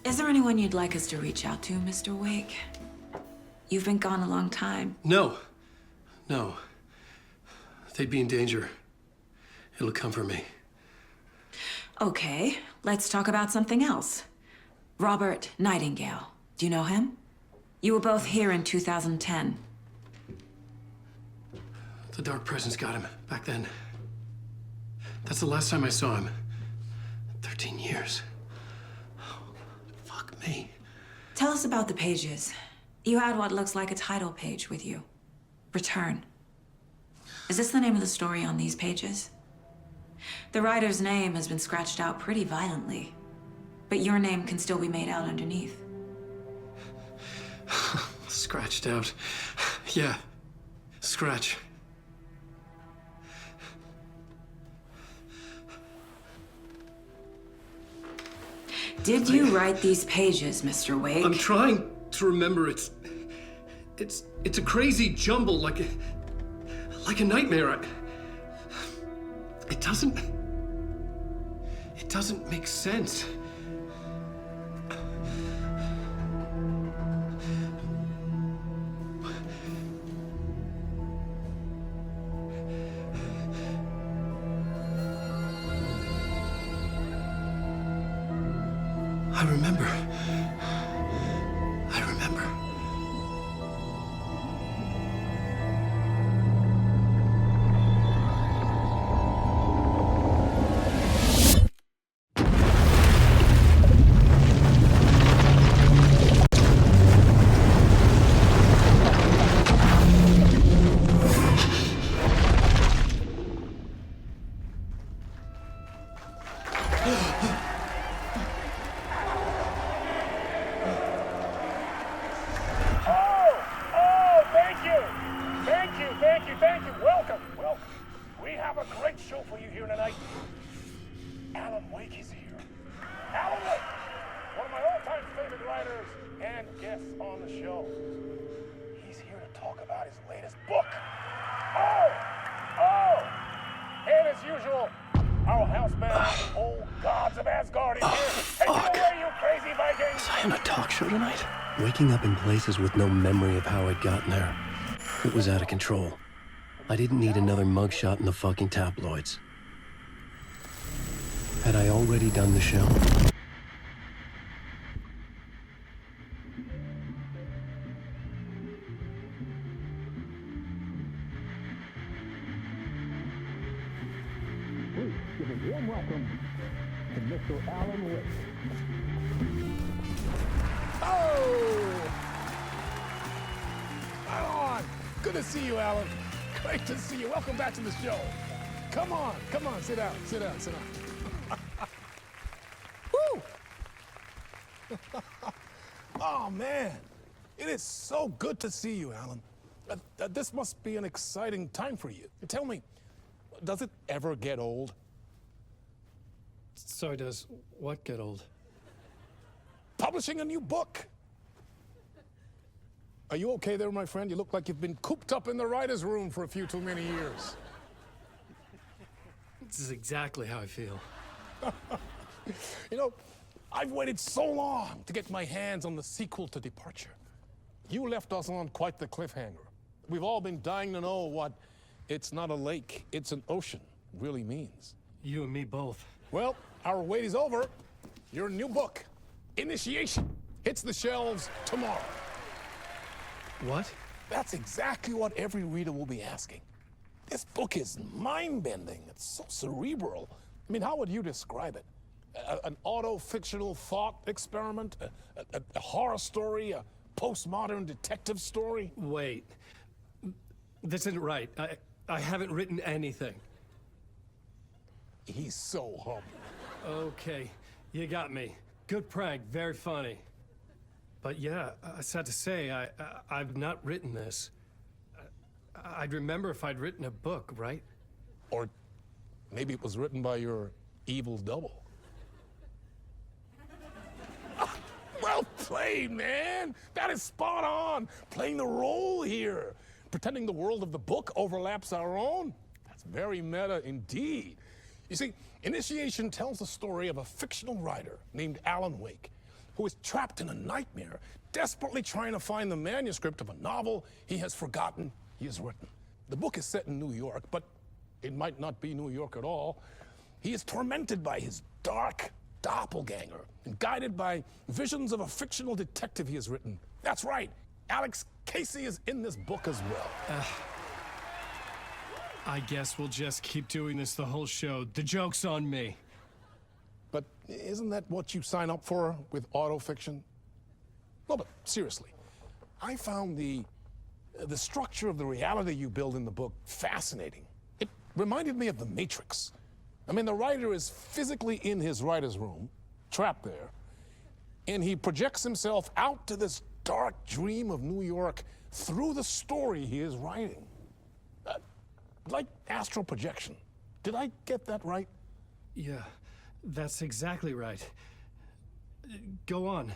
Is there anyone you'd like us to reach out to, Mr. Wake? You've been gone a long time. No. No. They'd be in danger. It'll come for me. Okay, let's talk about something else. Robert Nightingale. Do you know him? You were both here in 2010. The Dark Presence got him back then. That's the last time I saw him. 13 years. Oh, fuck me. Tell us about the pages. You had what looks like a title page with you. Return. Is this the name of the story on these pages? The writer's name has been scratched out pretty violently, but your name can still be made out underneath. Scratched out. Yeah. Scratch. Did you write these pages, Mr. Wake? I'm trying to remember. It's a crazy jumble, like a nightmare. It doesn't make sense. I remember. Waking up in places with no memory of how I'd gotten there. It was out of control. I didn't need another mugshot in the fucking tabloids. Had I already done the show? Please give a warm welcome to Mr. Alan Wake. Oh! Right on! Good to see you, Alan. Great to see you. Welcome back to the show. Come on, sit down. Woo! Oh, man. It is so good to see you, Alan. This must be an exciting time for you. Tell me, does it ever get old? Sorry, does what get old? Publishing a new book. Are you okay there, my friend? You look like you've been cooped up in the writer's room for a few too many years. This is exactly how I feel. You know, I've waited so long to get my hands on the sequel to Departure. You left us on quite the cliffhanger. We've all been dying to know what "it's not a lake, it's an ocean" really means. You and me both. Well, our wait is over. Your new book, Initiation, hits the shelves tomorrow. What? That's exactly what every reader will be asking. This book is mind-bending. It's so cerebral. I mean, how would you describe it? An auto-fictional thought experiment? A horror story? A postmodern detective story? Wait. This isn't right. I haven't written anything. He's so humble. Okay, you got me. Good prank, very funny. But yeah, sad to say, I've not written this. I'd remember if I'd written a book, right? Or maybe it was written by your evil double. Well played, man! That is spot on! Playing the role here. Pretending the world of the book overlaps our own. That's very meta indeed. You see, Initiation tells the story of a fictional writer named Alan Wake, who is trapped in a nightmare, desperately trying to find the manuscript of a novel he has forgotten he has written. The book is set in New York, but it might not be New York at all. He is tormented by his dark doppelganger and guided by visions of a fictional detective he has written. That's right, Alex Casey is in this book as well. I guess we'll just keep doing this the whole show. The joke's on me. But isn't that what you sign up for with autofiction? No, but seriously, I found the structure of the reality you build in the book fascinating. It reminded me of The Matrix. I mean, the writer is physically in his writer's room, trapped there, and he projects himself out to this dark dream of New York through the story he is writing. Like astral projection. Did I get that right? Yeah, that's exactly right. Go on.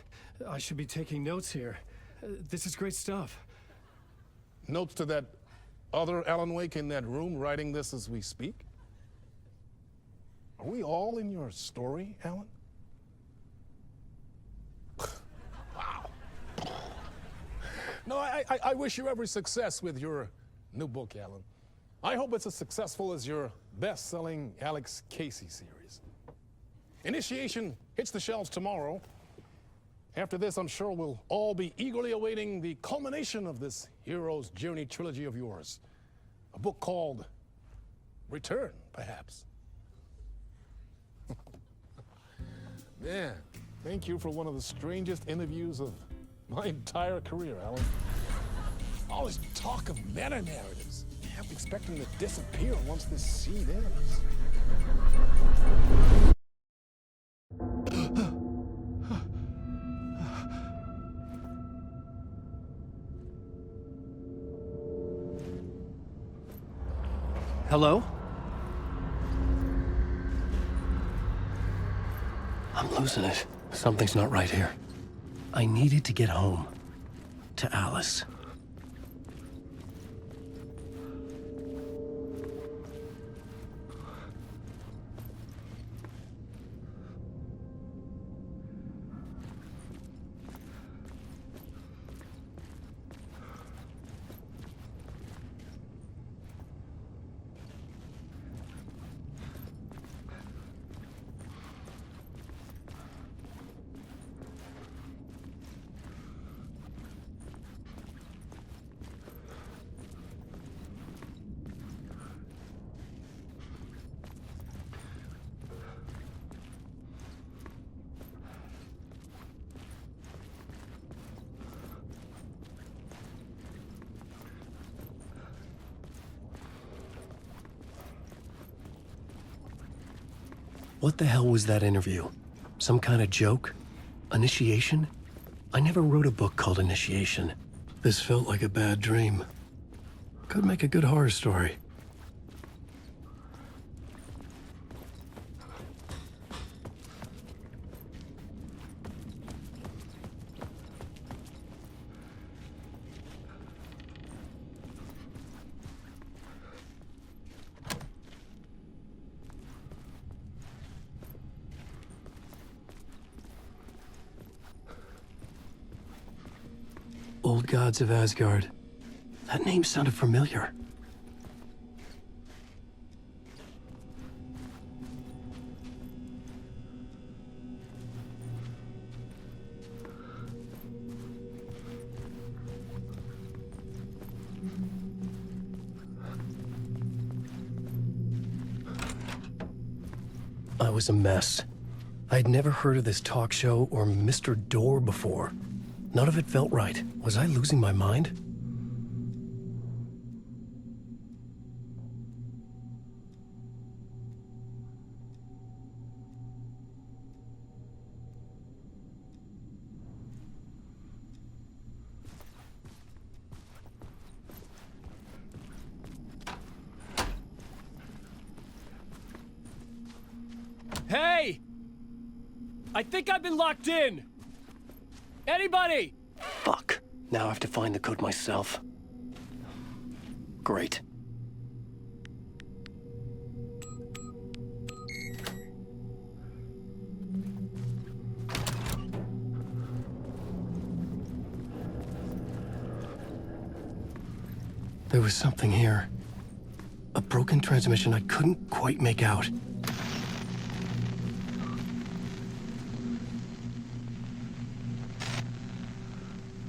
I should be taking notes here. This is great stuff. Notes to that other Alan Wake in that room writing this as we speak? Are we all in your story, Alan? Wow. No, I wish you every success with your new book, Alan. I hope it's as successful as your best-selling Alex Casey series. Initiation hits the shelves tomorrow. After this, I'm sure we'll all be eagerly awaiting the culmination of this hero's journey trilogy of yours. A book called Return, perhaps. Man, thank you for one of the strangest interviews of my entire career, Alan. All this talk of meta-narratives. I'm expecting to disappear once this scene ends. Hello? I'm losing it. Something's not right here. I needed to get home. To Alice. What the hell was that interview? Some kind of joke? Initiation? I never wrote a book called Initiation. This felt like a bad dream. Could make a good horror story. Old Gods of Asgard. That name sounded familiar. I was a mess. I'd never heard of this talk show or Mr. Door before. None of it felt right. Was I losing my mind? Hey! I think I've been locked in! Anybody? Fuck. Now I have to find the code myself. Great. There was something here. A broken transmission I couldn't quite make out.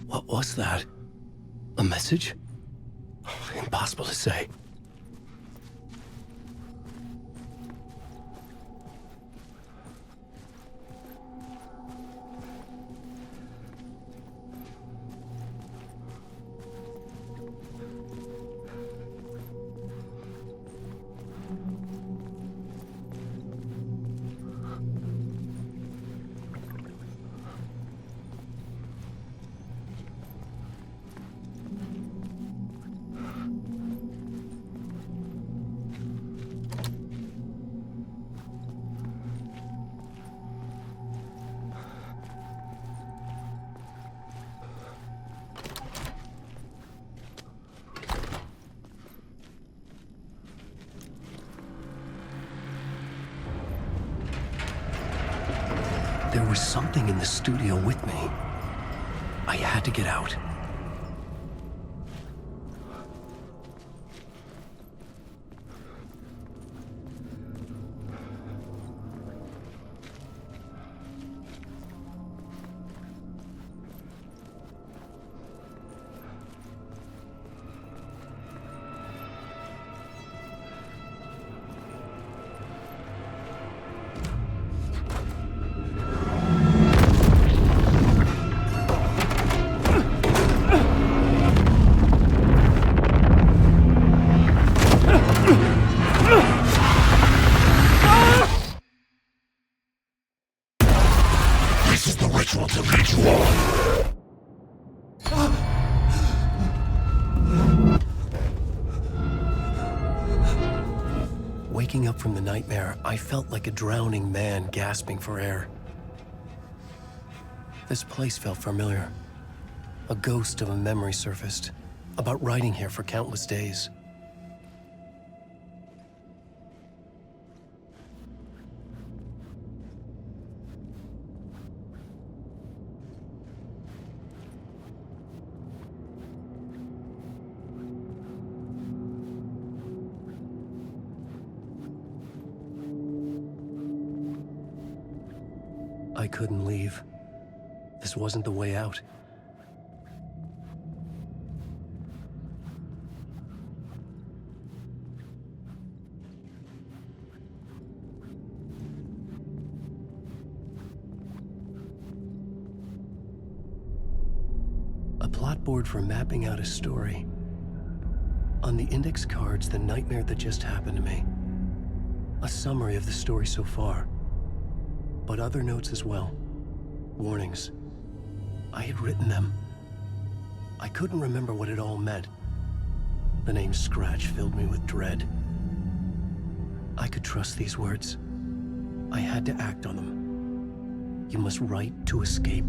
What was that? A message? Impossible to say. There was something in the studio with me. I had to get out. Waking up from the nightmare, I felt like a drowning man gasping for air. This place felt familiar. A ghost of a memory surfaced, about writing here for countless days. I couldn't leave. This wasn't the way out. A plot board for mapping out a story. On the index cards, the nightmare that just happened to me. A summary of the story so far. But other notes as well. Warnings. I had written them. I couldn't remember what it all meant. The name Scratch filled me with dread. I could trust these words. I had to act on them. You must write to escape.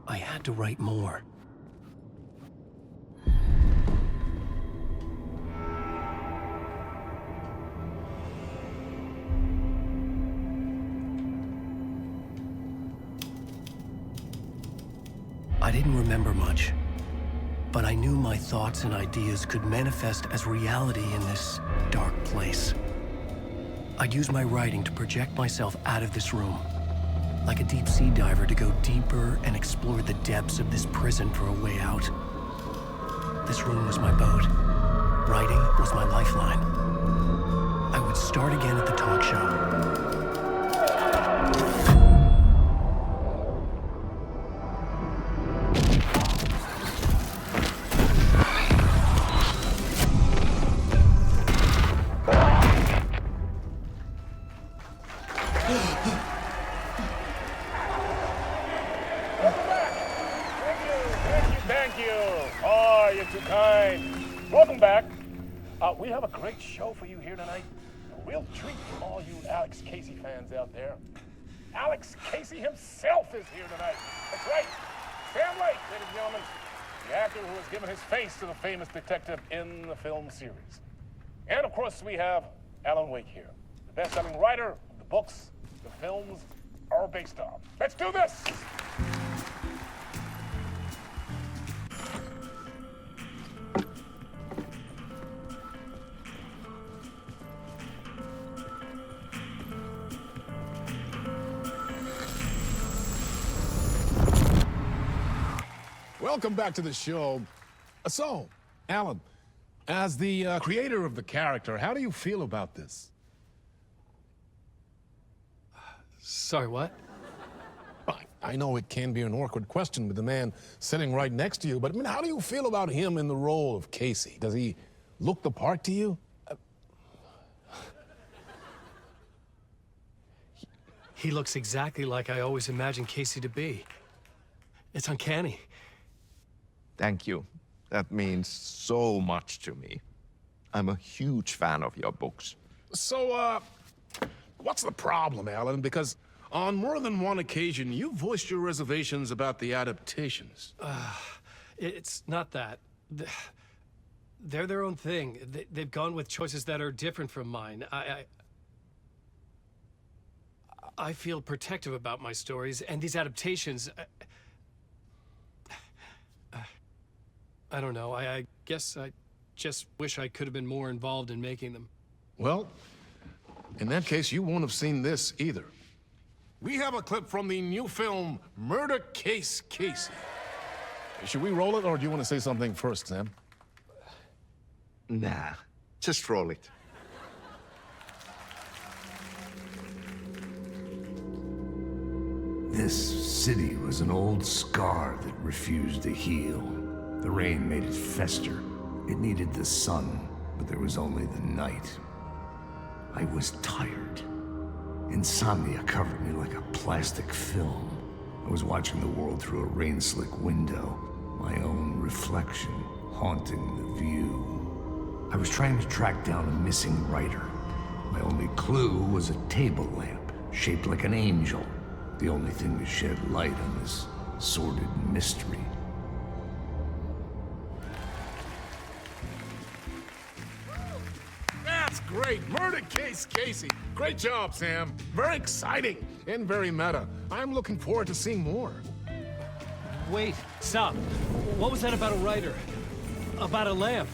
I had to write more. I didn't remember much, but I knew my thoughts and ideas could manifest as reality in this dark place. I'd use my writing to project myself out of this room. Like a deep-sea diver to go deeper and explore the depths of this prison for a way out. This room was my boat. Writing was my lifeline. I would start again at the talk show. too kind. Welcome back. We have a great show for you here tonight. A real treat for all you Alex Casey fans out there. Alex Casey himself is here tonight. That's right. Sam Lake, ladies and gentlemen. The actor who has given his face to the famous detective in the film series. And of course, we have Alan Wake here, the best-selling writer of the books the films are based on. Let's do this! Welcome back to the show. So, Alan, as the creator of the character, how do you feel about this? Sorry, what? I know it can be an awkward question with the man sitting right next to you, but I mean, how do you feel about him in the role of Casey? Does he look the part to you? He looks exactly like I always imagined Casey to be. It's uncanny. Thank you. That means so much to me. I'm a huge fan of your books. So, what's the problem, Alan? Because on more than one occasion, you voiced your reservations about the adaptations. It's not that. They're their own thing. They've gone with choices that are different from mine. I feel protective about my stories, and these adaptations... I don't know. I guess I just wish I could have been more involved in making them. Well, in that case, you won't have seen this either. We have a clip from the new film, Murder Case Casey. Should we roll it, or do you want to say something first, Sam? Nah, just roll it. This city was an old scar that refused to heal. The rain made it fester. It needed the sun, but there was only the night. I was tired. Insomnia covered me like a plastic film. I was watching the world through a rain-slick window, my own reflection haunting the view. I was trying to track down a missing writer. My only clue was a table lamp, shaped like an angel, the only thing to shed light on this sordid mystery. That's great! Murder Case Casey! Great job, Sam. Very exciting and very meta. I'm looking forward to seeing more. Wait, stop. What was that about a writer? About a lamp?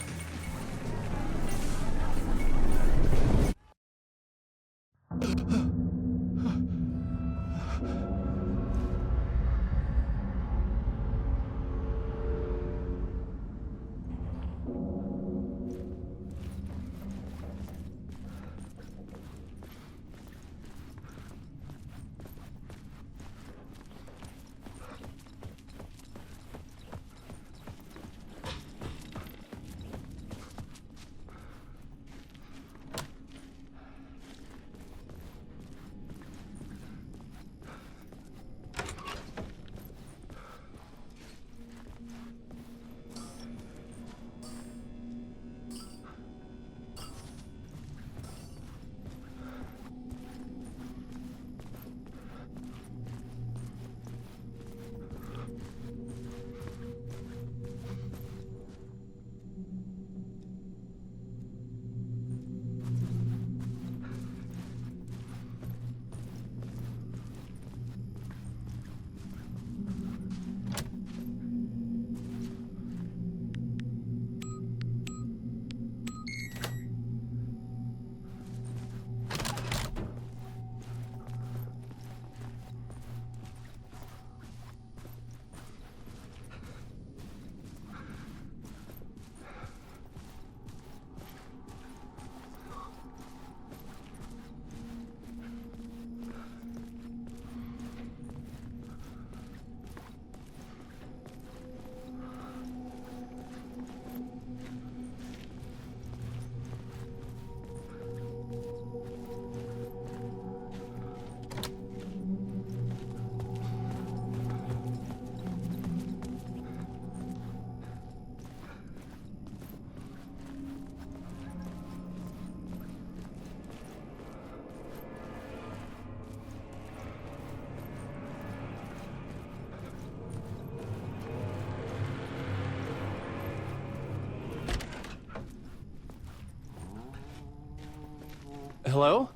Hello?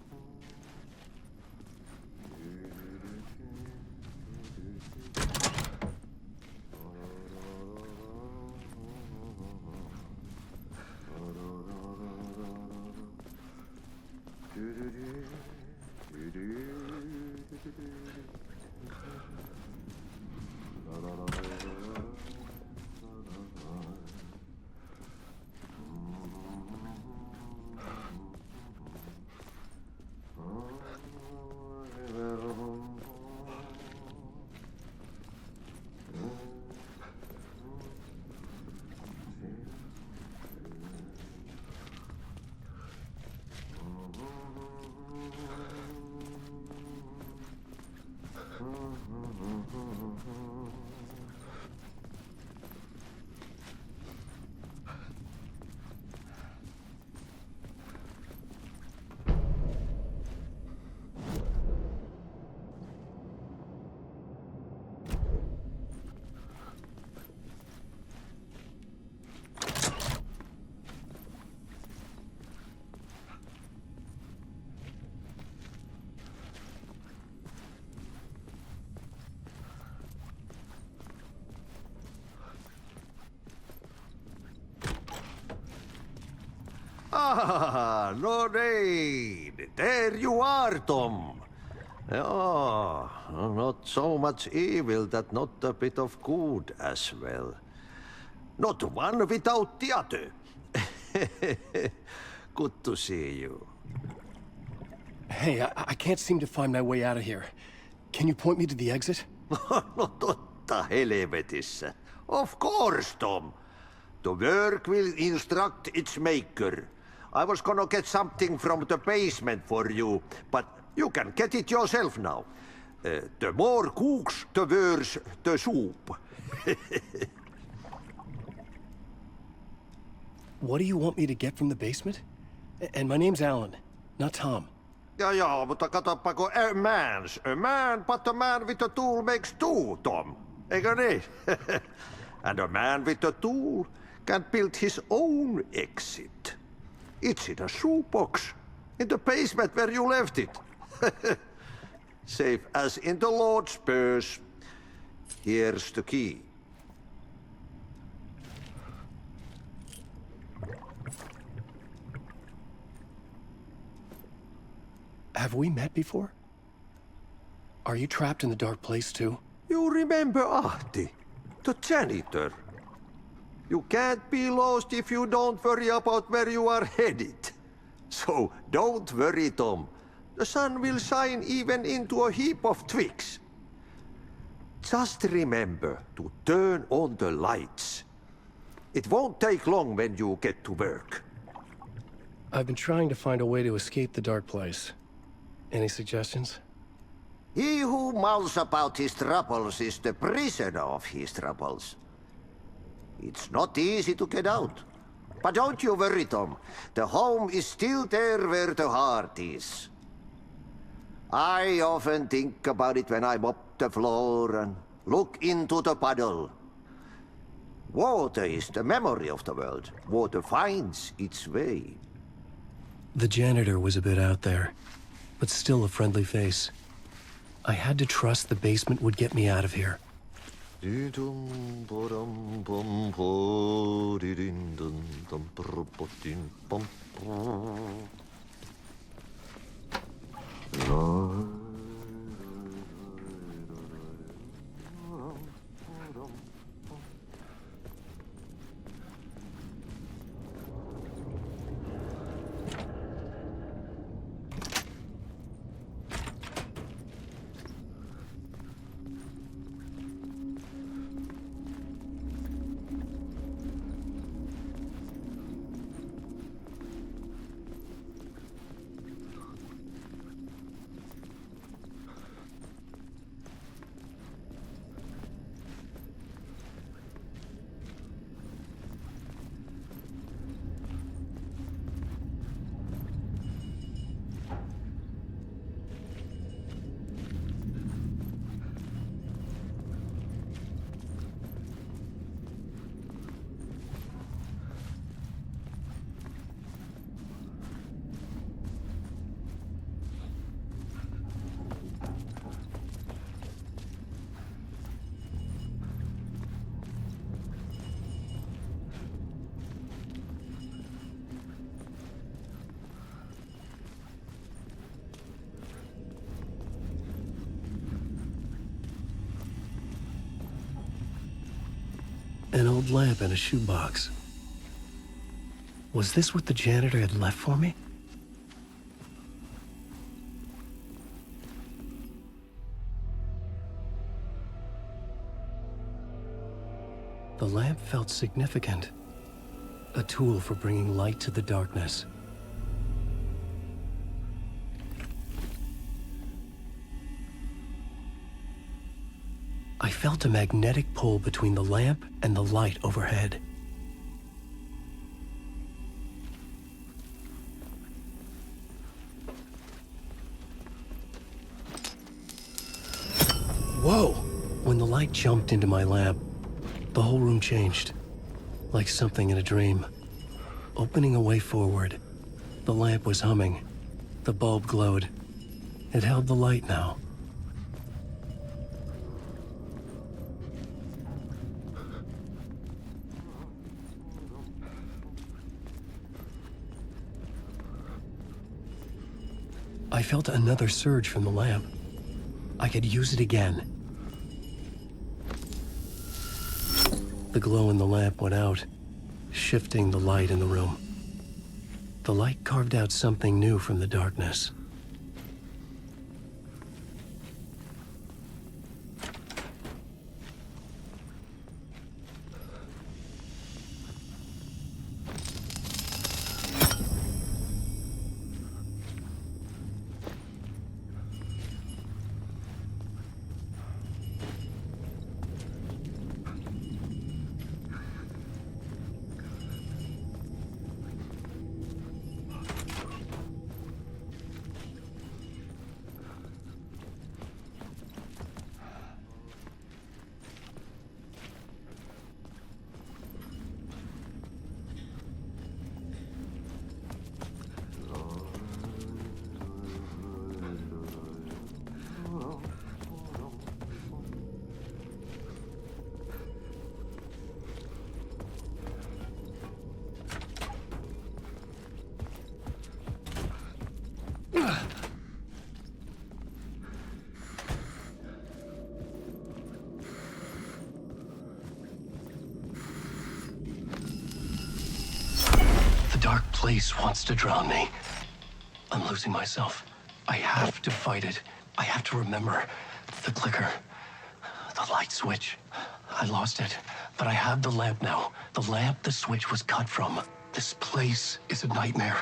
Ah, Lorraine! There you are, Tom. Oh, not so much evil that not a bit of good as well. Not one without the other. Good to see you. Hey, I can't seem to find my way out of here. Can you point me to the exit? No totta helvetissä. Of course, Tom. The work will instruct its maker. I was gonna get something from the basement for you, but you can get it yourself now. The more cooks, the worse the soup. What do you want me to get from the basement? And my name's Alan, not Tom. Ja, mutta katsopako a man, but a man with a tool makes two, Tom. Eikö niin? And a man with a tool can build his own exit. It's in a shoebox, in the basement where you left it. Safe as in the Lord's purse. Here's the key. Have we met before? Are you trapped in the dark place too? You remember Ahti, the janitor. You can't be lost if you don't worry about where you are headed. So don't worry, Tom. The sun will shine even into a heap of twigs. Just remember to turn on the lights. It won't take long when you get to work. I've been trying to find a way to escape the dark place. Any suggestions? He who mouths about his troubles is the prisoner of his troubles. It's not easy to get out. But don't you worry, Tom. The home is still there where the heart is. I often think about it when I mop the floor and look into the puddle. Water is the memory of the world. Water finds its way. The janitor was a bit out there, but still a friendly face. I had to trust the basement would get me out of here. An old lamp in a shoebox. Was this what the janitor had left for me? The lamp felt significant. A tool for bringing light to the darkness. I felt a magnetic pull between the lamp and the light overhead. Whoa! When the light jumped into my lamp, the whole room changed. Like something in a dream. Opening a way forward. The lamp was humming. The bulb glowed. It held the light now. I felt another surge from the lamp. I could use it again. The glow in the lamp went out, shifting the light in the room. The light carved out something new from the darkness. The dark place wants to drown me. I'm losing myself. I have to fight it. I have to remember. The clicker. The light switch. I lost it. But I have the lamp now. The lamp the switch was cut from. This place is a nightmare.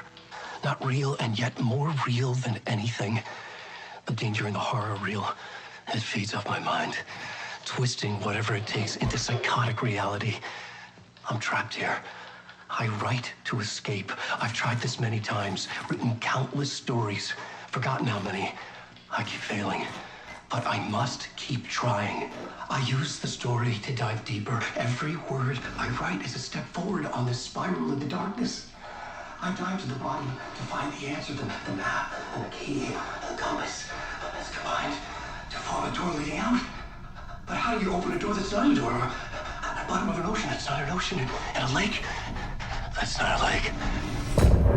Not real, and yet more real than anything. The danger and the horror are real. It feeds off my mind, twisting whatever it takes into psychotic reality. I'm trapped here. I write to escape. I've tried this many times, written countless stories, forgotten how many. I keep failing, but I must keep trying. I use the story to dive deeper. Every word I write is a step forward on this spiral in the darkness. I dive to the bottom to find the answer, the map, and the key, and the compass. It's combined to form a door leading out. But how do you open a door that's not a door? At the bottom of an ocean that's not an ocean, and a lake that's not a lake.